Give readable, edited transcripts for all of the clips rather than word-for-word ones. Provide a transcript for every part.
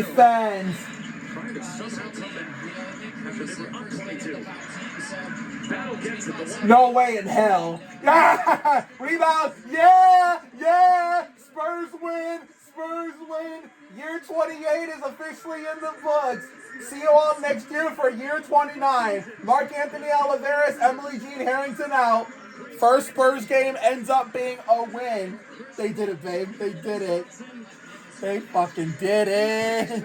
defense. No way in hell. Yeah! Rebound! Yeah! Spurs win! Year 28 is officially in the books. See you all next year for year 29. Mark Anthony Oliveris, Emily Jean Harrington out. First Spurs game ends up being a win. They did it, babe. They did it. They fucking did it.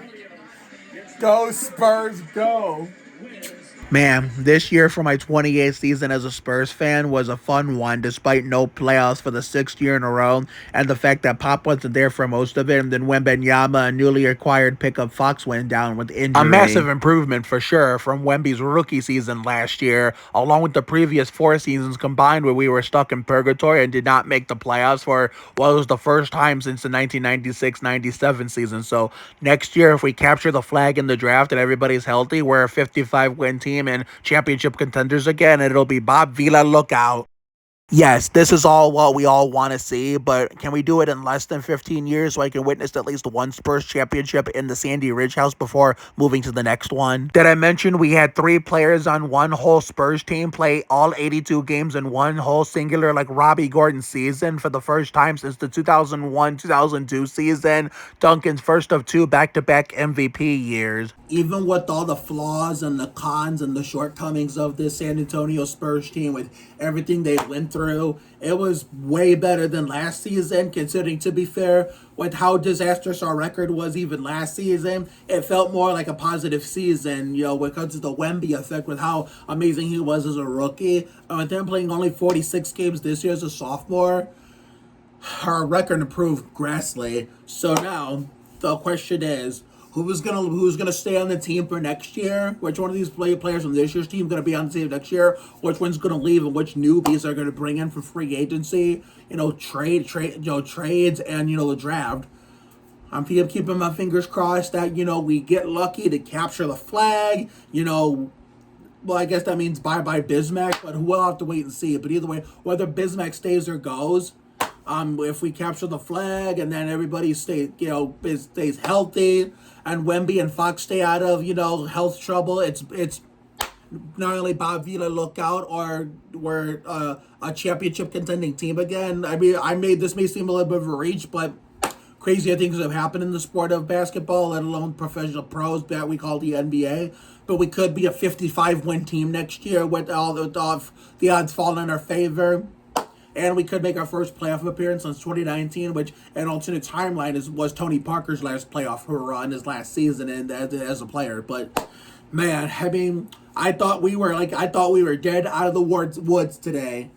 Go Spurs, go. Man, this year for my 28th season as a Spurs fan was a fun one, despite no playoffs for the sixth year in a row, and the fact that Pop wasn't there for most of it, and then Wembenyama, a newly acquired pickup Fox, went down with injury. A massive improvement for sure from Wemby's rookie season last year, along with the previous 4 seasons combined where we were stuck in purgatory and did not make the playoffs for what was the first time since the 1996-97 season. So next year, if we capture the flag in the draft and everybody's healthy, we're a 55-win team and championship contenders again, and it'll be Bob Vila lookout. Yes, this is all what we all want to see, but can we do it in less than 15 years so I can witness at least one Spurs championship in the Sandy Ridge house before moving to the next one? Did I mention we had 3 players on one whole Spurs team play all 82 games in one whole singular, like Robbie Gordon season for the first time since the 2001-2002 season, Duncan's first of 2 back-to-back MVP years. Even with all the flaws and the cons and the shortcomings of this San Antonio Spurs team, with everything they went through, it was way better than last season, considering, to be fair, with how disastrous our record was even last season. It felt more like a positive season, because of the Wemby effect, with how amazing he was as a rookie. And with them playing only 46 games this year as a sophomore, our record improved greatly. So now, the question is, who's gonna stay on the team for next year? Which one of these players from this year's team gonna be on the team next year? Which one's gonna leave, and which newbies are gonna bring in for free agency? Trades, and the draft. I'm keeping my fingers crossed that we get lucky to capture the flag. Well, I guess that means bye Bismack, but we'll have to wait and see. But either way, whether Bismack stays or goes, if we capture the flag and then everybody stays healthy, and Wemby and Fox stay out of health trouble, it's not only Bob Vila lookout, or we're a championship contending team again. I mean, this may seem a little bit of a reach, but crazier things have happened in the sport of basketball, let alone professional pros that we call the NBA. But we could be a 55-win team next year with all the odds falling in our favor. And we could make our first playoff appearance since 2019, which an alternate timeline was Tony Parker's last playoff hurrah in his last season and as a player. But man, I mean, I thought we were dead out of the woods today,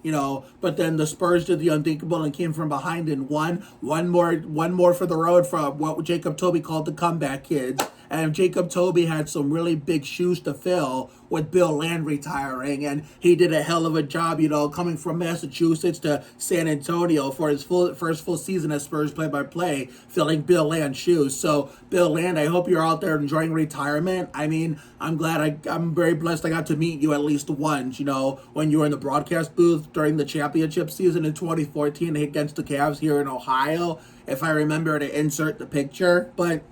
But then the Spurs did the unthinkable and came from behind and won. One more for the road from what Jacob Toby called the comeback kids. And Jacob Toby had some really big shoes to fill with Bill Land retiring, and he did a hell of a job, coming from Massachusetts to San Antonio for his first full season as Spurs play-by-play, filling Bill Land's shoes. So, Bill Land, I hope you're out there enjoying retirement. I mean, I'm very blessed I got to meet you at least once, when you were in the broadcast booth during the championship season in 2014 against the Cavs here in Ohio, if I remember to insert the picture. But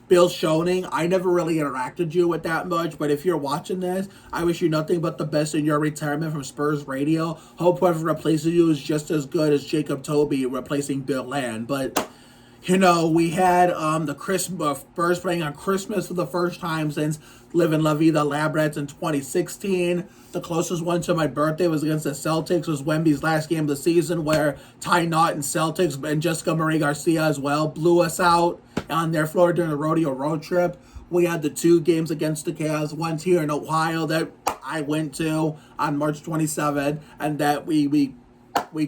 Bill Schoening, I never really interacted you with that much, but if you're watching this, I wish you nothing but the best in your retirement from Spurs Radio. Hope whoever replaces you is just as good as Jacob Toby replacing Bill Land. But, we had the Spurs playing on Christmas for the first time since living La Vida Lab Rats in 2016. The closest one to my birthday was against the Celtics. It was Wemby's last game of the season, where Ty Knott and Celtics and Jessica Marie Garcia as well blew us out on their floor during the rodeo road trip. We had the 2 games against the Cavs, one here in Ohio that I went to on March 27th, and that we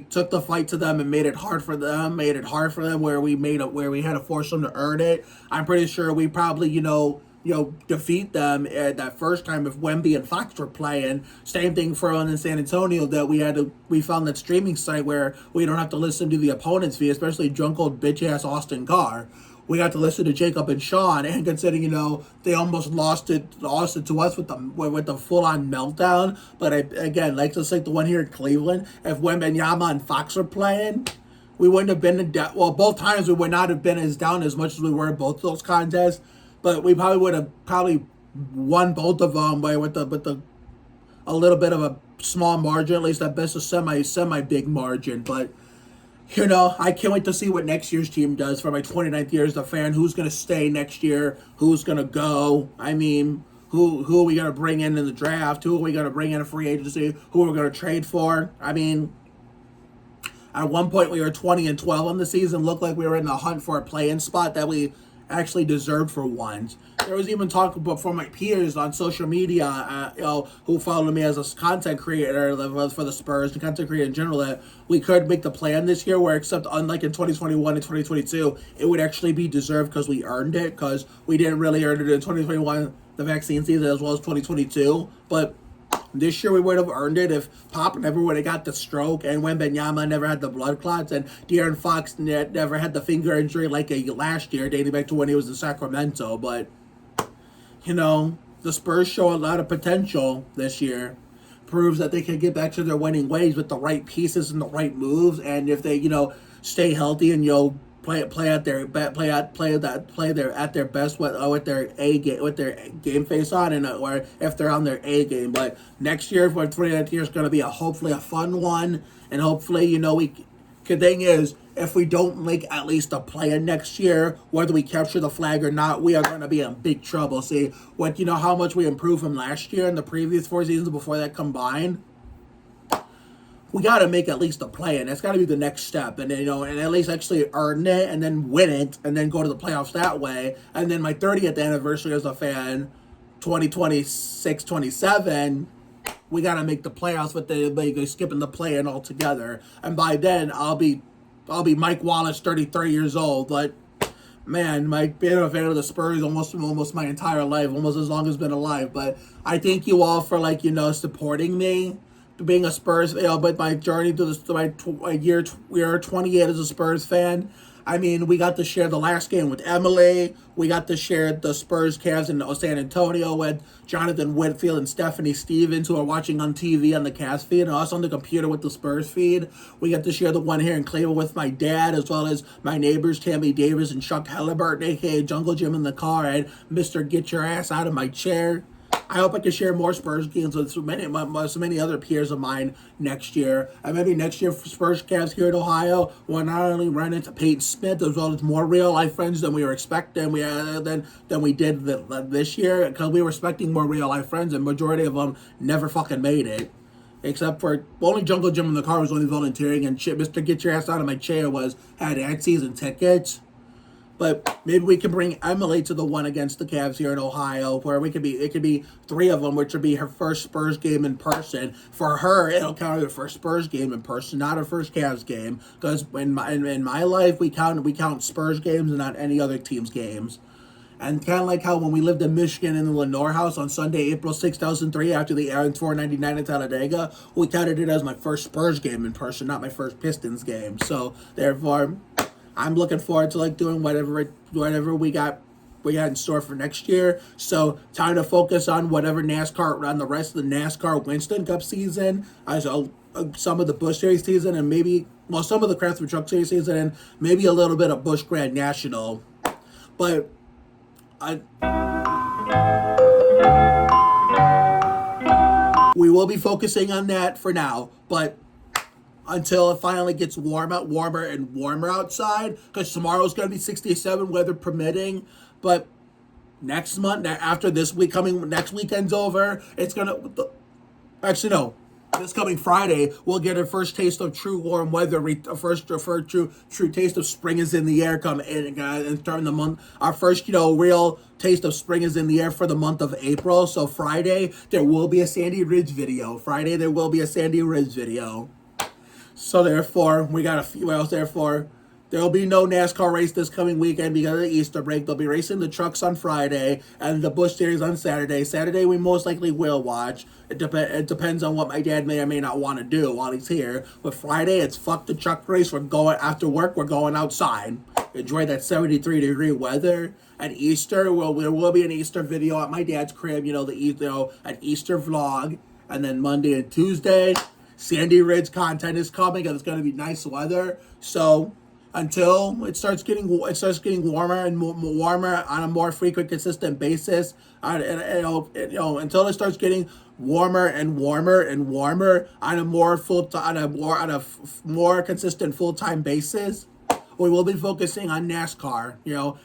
took the fight to them and made it hard for them. Where we had to force them to earn it. I'm pretty sure we probably defeat them at that first time if Wemby and Fox were playing. Same thing for in San Antonio, that we found that streaming site where we don't have to listen to the opponent's feed, especially drunk old bitch ass Austin Carr. We got to listen to Jacob and Sean, and considering they almost lost it to us with the full on meltdown. But again, just like the one here in Cleveland, if Wembenyama and Fox are playing, we wouldn't have been both times we would not have been as down as much as we were in both those contests, but we probably would have won both of them by with the a little bit of a small margin, at least at best a semi big margin. But I can't wait to see what next year's team does for my 29th year as a fan. Who's going to stay next year? Who's going to go? I mean, who are we going to bring in the draft? Who are we going to bring in a free agency? Who are we going to trade for? I mean, at one point we were 20-12 on the season. Looked like we were in the hunt for a play-in spot that we actually deserved for once. There was even talk from my peers on social media, who followed me as a content creator for the Spurs and content creator in general, that we could make the plan this year, where except unlike in 2021 and 2022, it would actually be deserved because we earned it, because we didn't really earn it in 2021, the vaccine season, as well as 2022. But this year we would have earned it if Pop never would have got the stroke, and Wemby never had the blood clots, and De'Aaron Fox never had the finger injury like last year, dating back to when he was in Sacramento. But, the Spurs show a lot of potential this year. Proves that they can get back to their winning ways with the right pieces and the right moves, and if they, stay healthy and play at their best with their game face on, and or if they're on their A game. But next year for 29th year is going to be hopefully a fun one, and hopefully the thing is, if we don't make at least a play-in next year, whether we capture the flag or not, we are going to be in big trouble. See how much we improved from last year and the previous 4 seasons before that combined. We got to make at least a play-in. That's got to be the next step. And, and at least actually earn it and then win it and then go to the playoffs that way. And then my 30th anniversary as a fan, 2026, 27, we got to make the playoffs with the skipping the play-in altogether. And by then, I'll be Mike Wallace, 33 years old. But, man, being a fan of the Spurs almost my entire life, almost as long as I've been alive. But I thank you all for, supporting me. Being a Spurs, but my journey to my year 28 as a Spurs fan. I mean, we got to share the last game with Emily. We got to share the Spurs Cavs in San Antonio with Jonathan Whitfield and Stephanie Stevens, who are watching on TV on the Cavs feed, and us on the computer with the Spurs feed. We got to share the one here in Cleveland with my dad, as well as my neighbors, Tammy Davis and Chuck Halliburton, a.k.a. Jungle Jim in the car, and Mr. Get Your Ass Out of My Chair. I hope I can share more Spurs games with so many other peers of mine next year. And maybe next year for Spurs Cavs here in Ohio, we'll not only run into Peyton Smith, as well as more real life friends than we were expecting than we did this year, because we were expecting more real life friends, and majority of them never fucking made it. Except for only Jungle Jim in the car was only volunteering, and shit, Mr. Get Your Ass Out of My Chair had season tickets. But maybe we can bring Emily to the one against the Cavs here in Ohio, where it could be 3 of them, which would be her first Spurs game in person. For her, it'll count as her first Spurs game in person, not her first Cavs game. Because in my life, we count Spurs games and not any other team's games. And kind of like how when we lived in Michigan in the Lenore house on Sunday, April 6, 2003, after the Aaron 499 in Talladega, we counted it as my first Spurs game in person, not my first Pistons game. So therefore, I'm looking forward to doing whatever we got in store for next year. So time to focus on whatever on the rest of the NASCAR Winston Cup season, some of the Busch Series season, and some of the Craftsman Truck Series season, and maybe a little bit of Busch Grand National. But we will be focusing on that for now, but until it finally gets warmer and warmer outside, because tomorrow's going to be 67, weather permitting. But next month, after this next weekend's over, it's going to, actually no, this coming Friday, we'll get our first taste of true warm weather, true taste of spring is in the air and during the month. Our first, real taste of spring is in the air for the month of April. So Friday, there will be a Sandy Ridge video. So therefore, there will be no NASCAR race this coming weekend because of the Easter break. They'll be racing the trucks on Friday and the Busch Series on Saturday. Saturday we most likely will watch. It depends on what my dad may or may not want to do while he's here. But Friday, it's fuck the truck race. We're going after work. We're going outside. Enjoy that 73-degree weather. And Easter, there will be an Easter video at my dad's crib. An Easter vlog. And then Monday and Tuesday, Sandy Ridge content is coming, and it's going to be nice weather. So until it starts getting warmer and warmer on a more frequent, consistent basis, until it starts getting warmer and warmer and warmer on a more consistent full time basis, we will be focusing on NASCAR,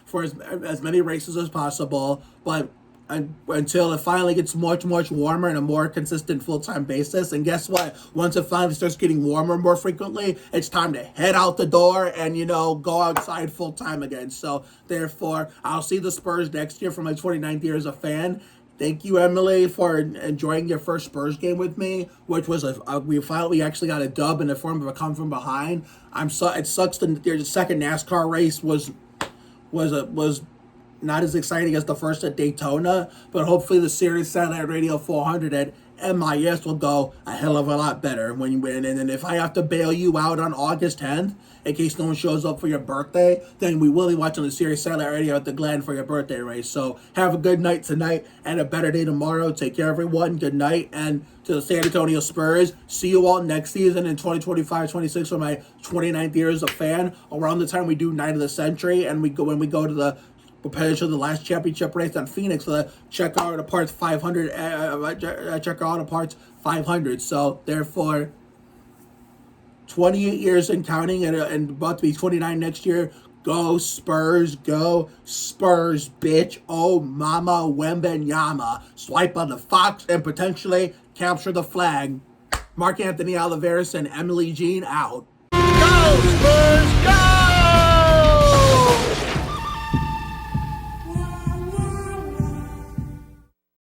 for as many races as possible, but until it finally gets much warmer and a more consistent full-time basis. And guess what? Once it finally starts getting warmer more frequently, it's time to head out the door and go outside full-time again. So therefore, I'll see the Spurs next year for my 29th year as a fan. Thank you, Emily, for enjoying your first Spurs game with me, which was we actually got a dub in the form of a come from behind. It sucks that the second NASCAR race was not as exciting as the first at Daytona, but hopefully the Sirius Satellite Radio 400 at MIS will go a hell of a lot better when you win. And then if I have to bail you out on August 10th, in case no one shows up for your birthday, then we will be watching the Sirius Satellite Radio at the Glen for your birthday race. So have a good night tonight and a better day tomorrow. Take care, everyone. Good night. And to the San Antonio Spurs, see you all next season in 2025-26 for my 29th year as a fan, around the time we do Night of the Century, and when we go to the potential the last championship race on Phoenix for the Check Auto Parts 500. Check Auto Parts 500. So therefore, 28 years and counting, and about to be 29 next year. Go Spurs, bitch. Oh mama, Wembenyama. Swipe on the Fox and potentially capture the flag. Mark Anthony Oliveris and Emily Jean out. Go Spurs!